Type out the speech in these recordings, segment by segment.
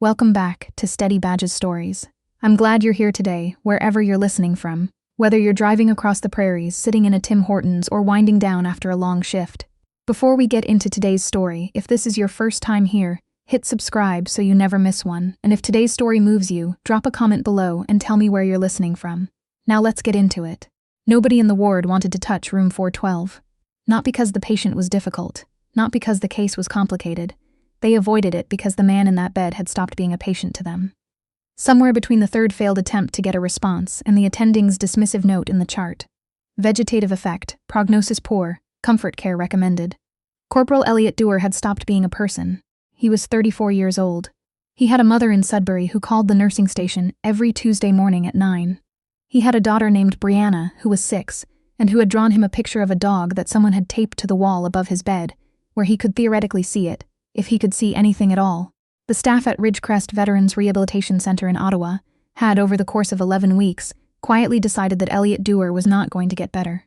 Welcome back to Steady Badge's Stories. I'm glad you're here today, wherever you're listening from, whether you're driving across the prairies, sitting in a Tim Hortons, or winding down after a long shift. Before we get into today's story, if this is your first time here, hit subscribe so you never miss one, and if today's story moves you, drop a comment below and tell me where you're listening from. Now let's get into it. Nobody in the ward wanted to touch room 412. Not because the patient was difficult, not because the case was complicated. They avoided it because the man in that bed had stopped being a patient to them. Somewhere between the third failed attempt to get a response and the attending's dismissive note in the chart. Vegetative effect, prognosis poor, comfort care recommended. Corporal Elliot Dewar had stopped being a person. He was 34 years old. He had a mother in Sudbury who called the nursing station every Tuesday morning at 9. He had a daughter named Brianna, who was 6, and who had drawn him a picture of a dog that someone had taped to the wall above his bed, where he could theoretically see it, if he could see anything at all. The staff at Ridgecrest Veterans Rehabilitation Center in Ottawa had, over the course of 11 weeks, quietly decided that Elliot Dewar was not going to get better.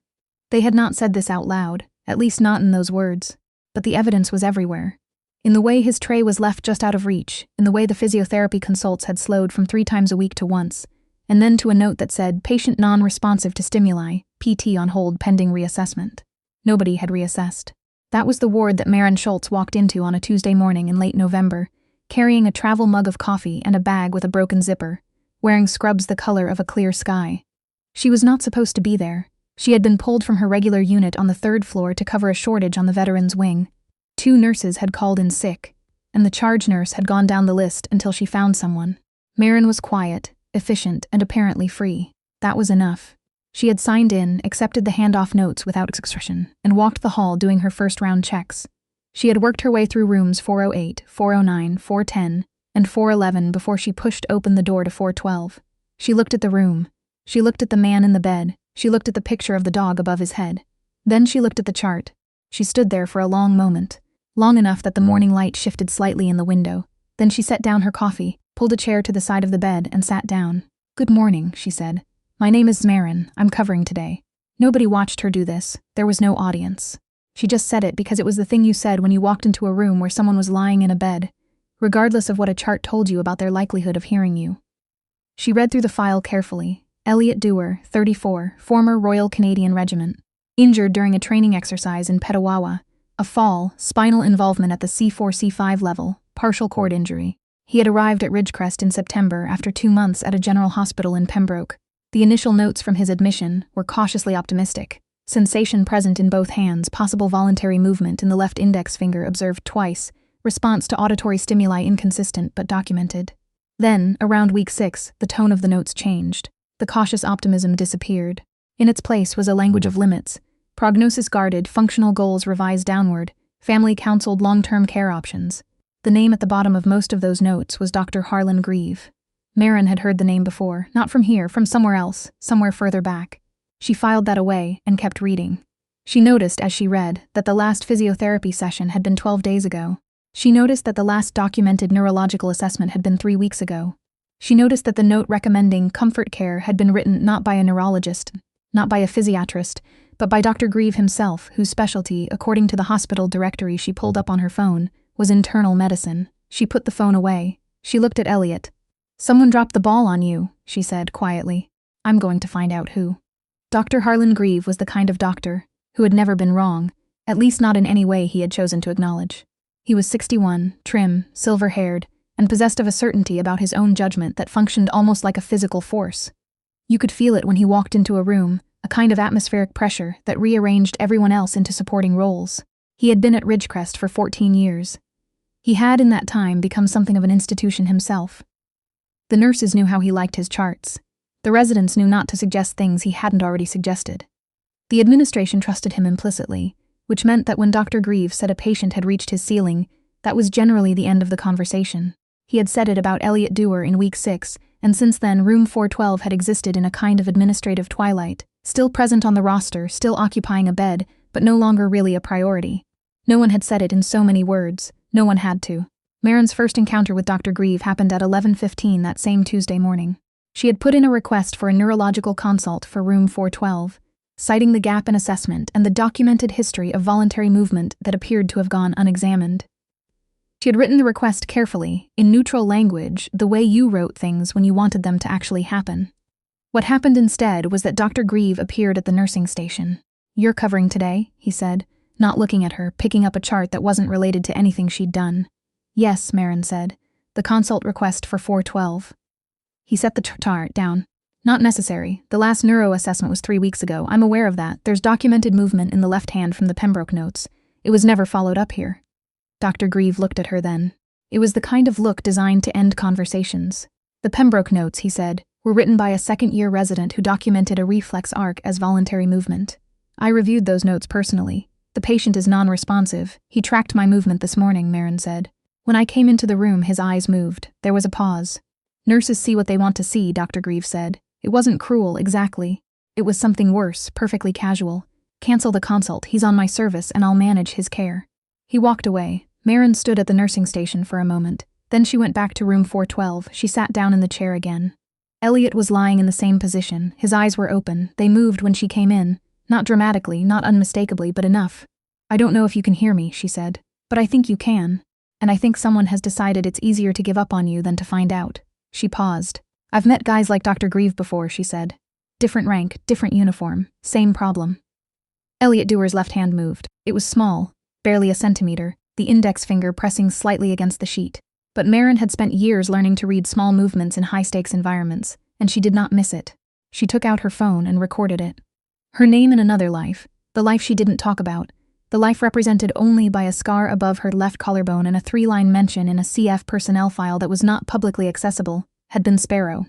They had not said this out loud, at least not in those words, but the evidence was everywhere. In the way his tray was left just out of reach, in the way the physiotherapy consults had slowed from 3 times a week to once, and then to a note that said, patient non-responsive to stimuli, PT on hold pending reassessment. Nobody had reassessed. That was the ward that Maren walked into on a Tuesday morning in late November, carrying a travel mug of coffee and a bag with a broken zipper, wearing scrubs the color of a clear sky. She was not supposed to be there. She had been pulled from her regular unit on the 3rd floor to cover a shortage on the veterans' wing. 2 nurses had called in sick, and the charge nurse had gone down the list until she found someone. Maren was quiet, efficient, and apparently free. That was enough. She had signed in, accepted the handoff notes without expression, and walked the hall doing her first-round checks. She had worked her way through rooms 408, 409, 410, and 411 before she pushed open the door to 412. She looked at the room. She looked at the man in the bed. She looked at the picture of the dog above his head. Then she looked at the chart. She stood there for a long moment, long enough that the morning light shifted slightly in the window. Then she set down her coffee, pulled a chair to the side of the bed, and sat down. "Good morning," she said. "My name is Maren. I'm covering today." Nobody watched her do this. There was no audience. She just said it because it was the thing you said when you walked into a room where someone was lying in a bed, regardless of what a chart told you about their likelihood of hearing you. She read through the file carefully. Elliot Dewar, 34, former Royal Canadian Regiment. Injured during a training exercise in Petawawa. A fall, spinal involvement at the C4-C5 level, partial cord injury. He had arrived at Ridgecrest in September after 2 months at a general hospital in Pembroke. The initial notes from his admission were cautiously optimistic. Sensation present in both hands, possible voluntary movement in the left index finger observed twice, response to auditory stimuli inconsistent but documented. Then, around week 6, the tone of the notes changed. The cautious optimism disappeared. In its place was a language of limits. Prognosis guarded, functional goals revised downward, family counseled long-term care options. The name at the bottom of most of those notes was Dr. Harlan Grieve. Maren had heard the name before, not from here, from somewhere else, somewhere further back. She filed that away and kept reading. She noticed, as she read, that the last physiotherapy session had been 12 days ago. She noticed that the last documented neurological assessment had been 3 weeks ago. She noticed that the note recommending comfort care had been written not by a neurologist, not by a physiatrist, but by Dr. Grieve himself, whose specialty, according to the hospital directory she pulled up on her phone, was internal medicine. She put the phone away. She looked at Elliot. "Someone dropped the ball on you," she said quietly. "I'm going to find out who." Dr. Harlan Grieve was the kind of doctor who had never been wrong, at least not in any way he had chosen to acknowledge. He was 61, trim, silver-haired, and possessed of a certainty about his own judgment that functioned almost like a physical force. You could feel it when he walked into a room, a kind of atmospheric pressure that rearranged everyone else into supporting roles. He had been at Ridgecrest for 14 years. He had, in that time, become something of an institution himself. The nurses knew how he liked his charts. The residents knew not to suggest things he hadn't already suggested. The administration trusted him implicitly, which meant that when Dr. Grieve said a patient had reached his ceiling, that was generally the end of the conversation. He had said it about Elliot Dewar in week 6, and since then room 412 had existed in a kind of administrative twilight, still present on the roster, still occupying a bed, but no longer really a priority. No one had said it in so many words. No one had to. Maren's first encounter with Dr. Grieve happened at 11:15 that same Tuesday morning. She had put in a request for a neurological consult for room 412, citing the gap in assessment and the documented history of voluntary movement that appeared to have gone unexamined. She had written the request carefully, in neutral language, the way you wrote things when you wanted them to actually happen. What happened instead was that Dr. Grieve appeared at the nursing station. "You're covering today," he said, not looking at her, picking up a chart that wasn't related to anything she'd done. "Yes," Maren said. "The consult request for 412. He set the chart down. "Not necessary. The last neuro assessment was 3 weeks ago. I'm aware of that. There's documented movement in the left hand from the Pembroke notes. It was never followed up here." Dr. Grieve looked at her then. It was the kind of look designed to end conversations. "The Pembroke notes," he said, "were written by a second-year resident who documented a reflex arc as voluntary movement. I reviewed those notes personally. The patient is non-responsive. He tracked my movement this morning," Maren said. "When I came into the room, his eyes moved. There was a pause." "Nurses see what they want to see," Dr. Grieve said. "It wasn't cruel, exactly. It was something worse, perfectly casual. Cancel the consult. He's on my service, and I'll manage his care." He walked away. Maren stood at the nursing station for a moment. Then she went back to room 412. She sat down in the chair again. Elliot was lying in the same position. His eyes were open. They moved when she came in. Not dramatically, not unmistakably, but enough. "I don't know if you can hear me," she said. "But I think you can. And I think someone has decided it's easier to give up on you than to find out." She paused. "I've met guys like Dr. Grieve before," she said. "Different rank, different uniform, same problem." Elliot Dewar's left hand moved. It was small, barely a centimeter, the index finger pressing slightly against the sheet. But Maren had spent years learning to read small movements in high-stakes environments, and she did not miss it. She took out her phone and recorded it. Her name in another life, the life she didn't talk about, the life represented only by a scar above her left collarbone and a 3-line mention in a CF personnel file that was not publicly accessible, had been Sparrow.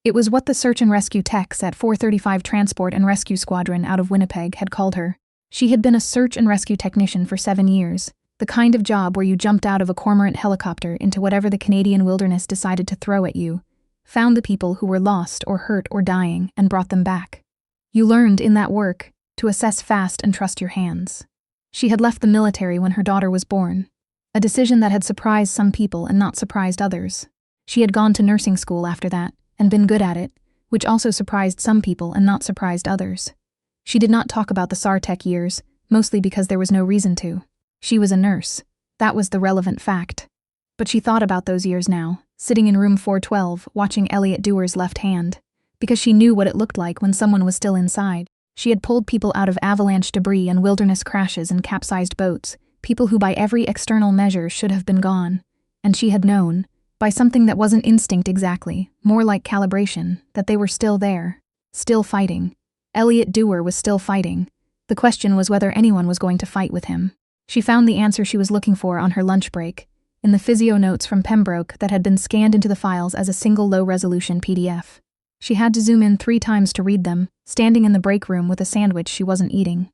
It was what the search and rescue techs at 435 Transport and Rescue Squadron out of Winnipeg had called her. She had been a search and rescue technician for 7 years, the kind of job where you jumped out of a cormorant helicopter into whatever the Canadian wilderness decided to throw at you, found the people who were lost or hurt or dying, and brought them back. You learned in that work to assess fast and trust your hands. She had left the military when her daughter was born, a decision that had surprised some people and not surprised others. She had gone to nursing school after that, and been good at it, which also surprised some people and not surprised others. She did not talk about the SARTech years, mostly because there was no reason to. She was a nurse. That was the relevant fact. But she thought about those years now, sitting in room 412, watching Elliot Dewar's left hand, because she knew what it looked like when someone was still inside. She had pulled people out of avalanche debris and wilderness crashes and capsized boats, people who by every external measure should have been gone. And she had known, by something that wasn't instinct exactly, more like calibration, that they were still there, still fighting. Elliot Dewar was still fighting. The question was whether anyone was going to fight with him. She found the answer she was looking for on her lunch break, in the physio notes from Pembroke that had been scanned into the files as a single low-resolution PDF. She had to zoom in 3 times to read them, standing in the break room with a sandwich she wasn't eating.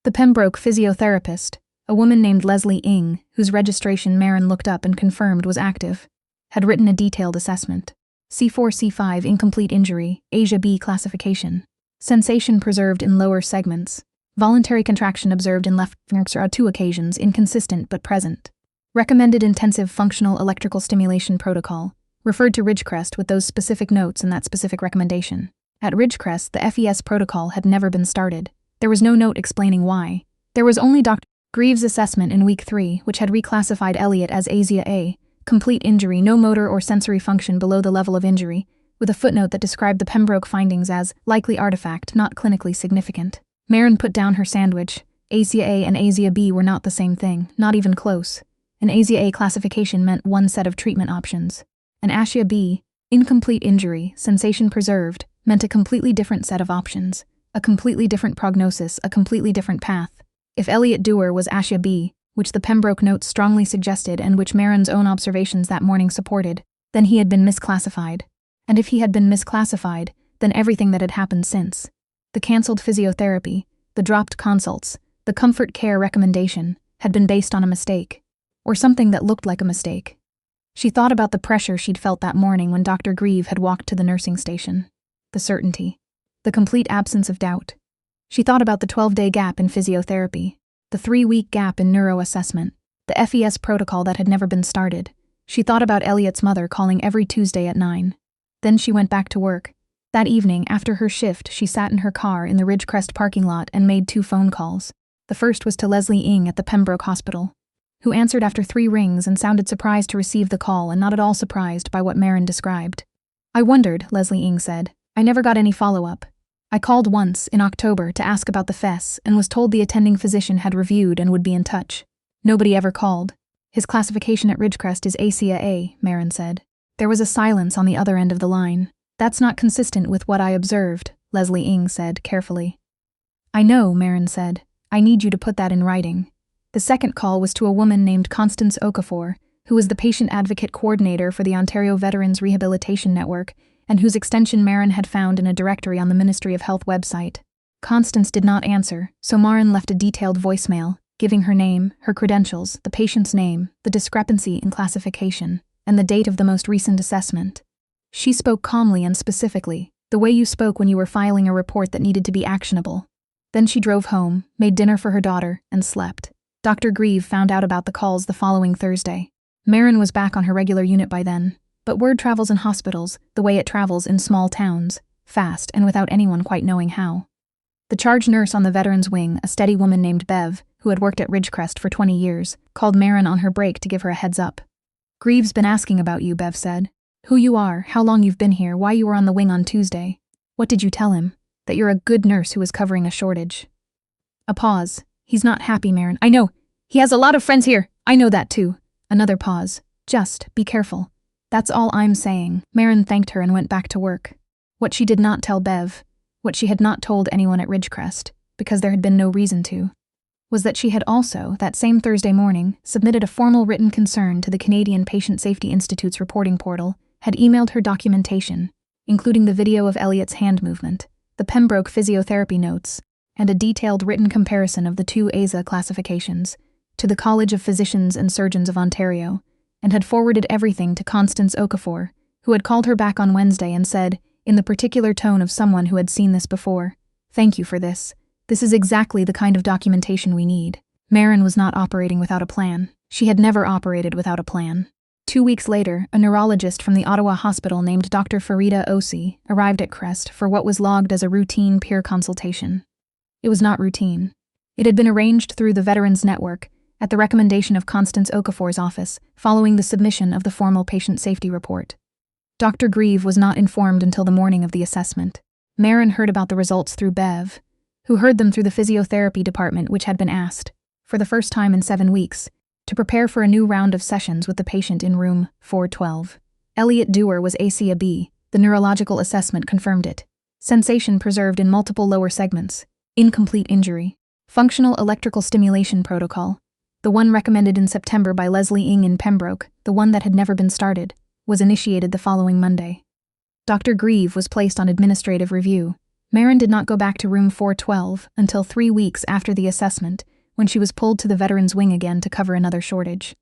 The Pembroke physiotherapist, a woman named Leslie Ing, whose registration Maren looked up and confirmed was active, had written a detailed assessment. C4-C5 incomplete injury, Asia B classification. Sensation preserved in lower segments. Voluntary contraction observed in left fingers on 2 occasions, inconsistent but present. Recommended intensive functional electrical stimulation protocol. Referred to Ridgecrest with those specific notes and that specific recommendation. At Ridgecrest, the FES protocol had never been started. There was no note explaining why. There was only Dr. Grieve's assessment in week 3, which had reclassified Elliot as ASIA A, complete injury, no motor or sensory function below the level of injury, with a footnote that described the Pembroke findings as likely artifact, not clinically significant. Maren put down her sandwich. ASIA A and ASIA B were not the same thing, not even close. An ASIA A classification meant one set of treatment options. An ASIA B, incomplete injury, sensation preserved, meant a completely different set of options, a completely different prognosis, a completely different path. If Elliot Dewar was ASIA B, which the Pembroke notes strongly suggested and which Maren's own observations that morning supported, then he had been misclassified. And if he had been misclassified, then everything that had happened since. The cancelled physiotherapy, the dropped consults, the comfort care recommendation, had been based on a mistake. Or something that looked like a mistake. She thought about the pressure she'd felt that morning when Dr. Grieve had walked to the nursing station. The certainty. The complete absence of doubt. She thought about the 12-day gap in physiotherapy. The 3-week gap in neuroassessment. The FES protocol that had never been started. She thought about Elliot's mother calling every Tuesday at 9. Then she went back to work. That evening, after her shift, she sat in her car in the Ridgecrest parking lot and made 2 phone calls. The first was to Leslie Ing at the Pembroke Hospital. who answered after 3 rings and sounded surprised to receive the call and not at all surprised by what Maren described. "I wondered," Leslie Ng said. "I never got any follow-up. I called once, in October, to ask about the FES and was told the attending physician had reviewed and would be in touch. Nobody ever called. His classification at Ridgecrest is ACA, Maren said. There was a silence on the other end of the line. "That's not consistent with what I observed," Leslie Ng said carefully. "I know," Maren said. "I need you to put that in writing." The second call was to a woman named Constance Okafor, who was the patient advocate coordinator for the Ontario Veterans Rehabilitation Network, and whose extension Maren had found in a directory on the Ministry of Health website. Constance did not answer, so Maren left a detailed voicemail, giving her name, her credentials, the patient's name, the discrepancy in classification, and the date of the most recent assessment. She spoke calmly and specifically, the way you spoke when you were filing a report that needed to be actionable. Then she drove home, made dinner for her daughter, and slept. Dr. Grieve found out about the calls the following Thursday. Maren was back on her regular unit by then, but word travels in hospitals the way it travels in small towns, fast and without anyone quite knowing how. The charge nurse on the veterans wing, a steady woman named Bev, who had worked at Ridgecrest for 20 years, called Maren on her break to give her a heads up. "Grieve's been asking about you," Bev said. "Who you are, how long you've been here, why you were on the wing on Tuesday. What did you tell him? That you're a good nurse who is covering a shortage." A pause. "He's not happy, Maren. I know. He has a lot of friends here. I know that too." Another pause. "Just be careful. That's all I'm saying." Maren thanked her and went back to work. What she did not tell Bev, what she had not told anyone at Ridgecrest, because there had been no reason to, was that she had also, that same Thursday morning, submitted a formal written concern to the Canadian Patient Safety Institute's reporting portal, had emailed her documentation, including the video of Elliot's hand movement, the Pembroke physiotherapy notes, and a detailed written comparison of the 2 ASA classifications, to the College of Physicians and Surgeons of Ontario, and had forwarded everything to Constance Okafor, who had called her back on Wednesday and said, in the particular tone of someone who had seen this before, "Thank you for this. This is exactly the kind of documentation we need." Maren was not operating without a plan. She had never operated without a plan. 2 weeks later, a neurologist from the Ottawa hospital named Dr. Farida Osi arrived at Crest for what was logged as a routine peer consultation. It was not routine. It had been arranged through the Veterans Network, at the recommendation of Constance Okafor's office, following the submission of the formal patient safety report. Dr. Grieve was not informed until the morning of the assessment. Maren heard about the results through Bev, who heard them through the physiotherapy department, which had been asked, for the first time in 7 weeks, to prepare for a new round of sessions with the patient in room 412. Elliot Dewar was ACA-B. The neurological assessment confirmed it. Sensation preserved in multiple lower segments. Incomplete injury. Functional electrical stimulation protocol, the one recommended in September by Leslie Ng in Pembroke, the one that had never been started, was initiated the following Monday. Dr. Grieve was placed on administrative review. Maren did not go back to room 412 until 3 weeks after the assessment, when she was pulled to the veterans wing again to cover another shortage.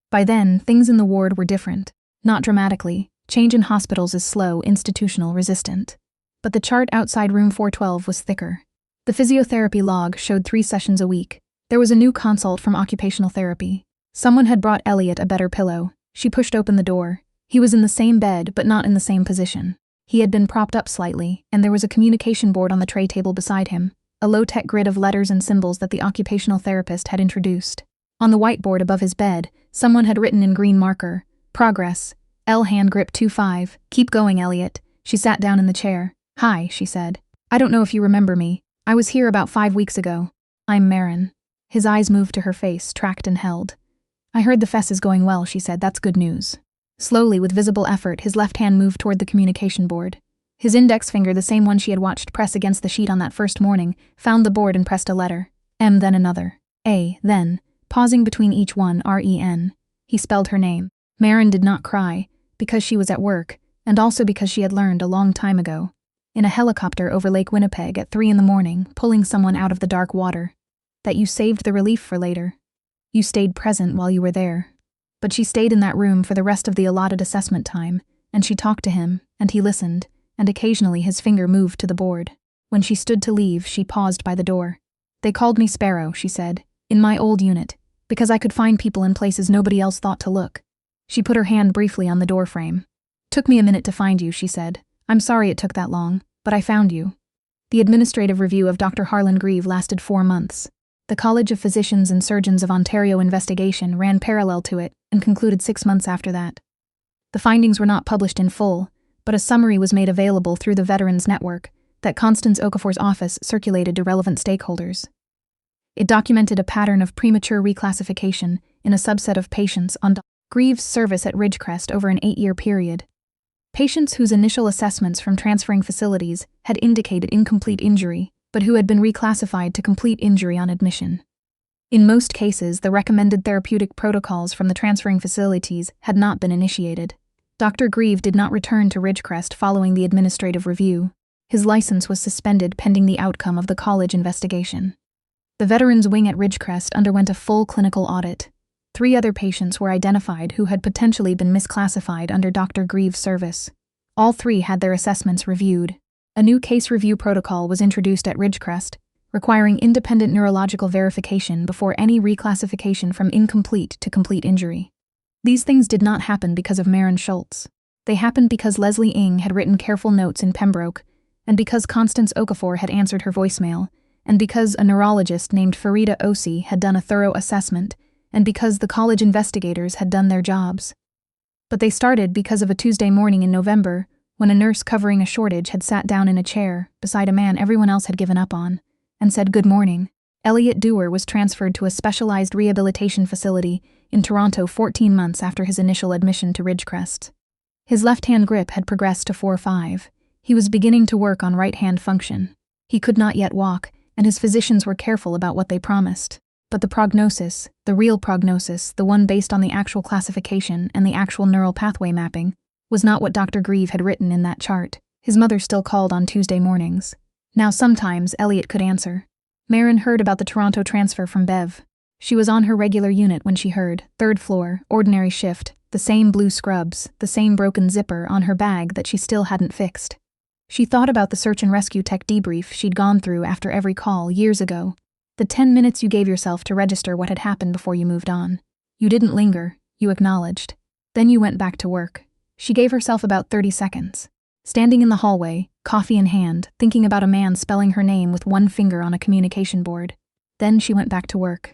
By then, things in the ward were different. Not dramatically. Change in hospitals is slow, institutional, resistant. But the chart outside room 412 was thicker. The physiotherapy log showed 3 sessions a week. There was a new consult from occupational therapy. Someone had brought Elliot a better pillow. She pushed open the door. He was in the same bed, but not in the same position. He had been propped up slightly, and there was a communication board on the tray table beside him, a low-tech grid of letters and symbols that the occupational therapist had introduced. On the whiteboard above his bed, someone had written in green marker, "Progress, L hand grip 2-5, keep going, Elliot." She sat down in the chair. "Hi," she said. "I don't know if you remember me. I was here about 5 weeks ago. I'm Maren." His eyes moved to her face, tracked and held. "I heard the FES is going well," she said. "That's good news." Slowly, with visible effort, his left hand moved toward the communication board. His index finger, the same one she had watched press against the sheet on that first morning, found the board and pressed a letter. M, then another. A, then, pausing between each one, REN. He spelled her name. Maren did not cry, because she was at work, and also because she had learned a long time ago. In a helicopter over Lake Winnipeg at 3 a.m, pulling someone out of the dark water. That you saved the relief for later. You stayed present while you were there. But she stayed in that room for the rest of the allotted assessment time, and she talked to him, and he listened, and occasionally his finger moved to the board. When she stood to leave, she paused by the door. "They called me Sparrow," she said, "in my old unit, because I could find people in places nobody else thought to look." She put her hand briefly on the door frame. "Took me a minute to find you," she said. "I'm sorry it took that long, but I found you." The administrative review of Dr. Harlan Grieve lasted 4 months. The College of Physicians and Surgeons of Ontario investigation ran parallel to it and concluded 6 months after that. The findings were not published in full, but a summary was made available through the Veterans Network that Constance Okafor's office circulated to relevant stakeholders. It documented a pattern of premature reclassification in a subset of patients on Greaves' service at Ridgecrest over an 8-year period. Patients whose initial assessments from transferring facilities had indicated incomplete injury, but who had been reclassified to complete injury on admission. In most cases, the recommended therapeutic protocols from the transferring facilities had not been initiated. Dr. Grieve did not return to Ridgecrest following the administrative review. His license was suspended pending the outcome of the college investigation. The Veterans Wing at Ridgecrest underwent a full clinical audit. 3 other patients were identified who had potentially been misclassified under Dr. Grieve's service. All 3 had their assessments reviewed. A new case review protocol was introduced at Ridgecrest, requiring independent neurological verification before any reclassification from incomplete to complete injury. These things did not happen because of Maren Schultz. They happened because Leslie Ng had written careful notes in Pembroke, and because Constance Okafor had answered her voicemail, and because a neurologist named Farida Osi had done a thorough assessment, and because the college investigators had done their jobs. But they started because of a Tuesday morning in November, when a nurse covering a shortage had sat down in a chair beside a man everyone else had given up on, and said good morning. Elliot Dewar was transferred to a specialized rehabilitation facility in Toronto 14 months after his initial admission to Ridgecrest. His left-hand grip had progressed to 4-5. He was beginning to work on right-hand function. He could not yet walk, and his physicians were careful about what they promised. But the prognosis, the real prognosis, the one based on the actual classification and the actual neural pathway mapping, was not what Dr. Grieve had written in that chart. His mother still called on Tuesday mornings. Now sometimes Elliot could answer. Maren heard about the Toronto transfer from Bev. She was on her regular unit when she heard, 3rd floor, ordinary shift, the same blue scrubs, the same broken zipper on her bag that she still hadn't fixed. She thought about the search and rescue tech debrief she'd gone through after every call years ago. The 10 minutes you gave yourself to register what had happened before you moved on. You didn't linger, you acknowledged. Then you went back to work. She gave herself about 30 seconds. Standing in the hallway, coffee in hand, thinking about a man spelling her name with one finger on a communication board. Then she went back to work.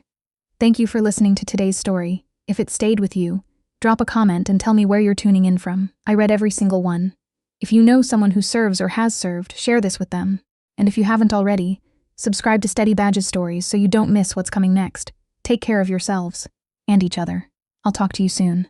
Thank you for listening to today's story. If it stayed with you, drop a comment and tell me where you're tuning in from. I read every single one. If you know someone who serves or has served, share this with them. And if you haven't already, subscribe to Steady Badges Stories so you don't miss what's coming next. Take care of yourselves and each other. I'll talk to you soon.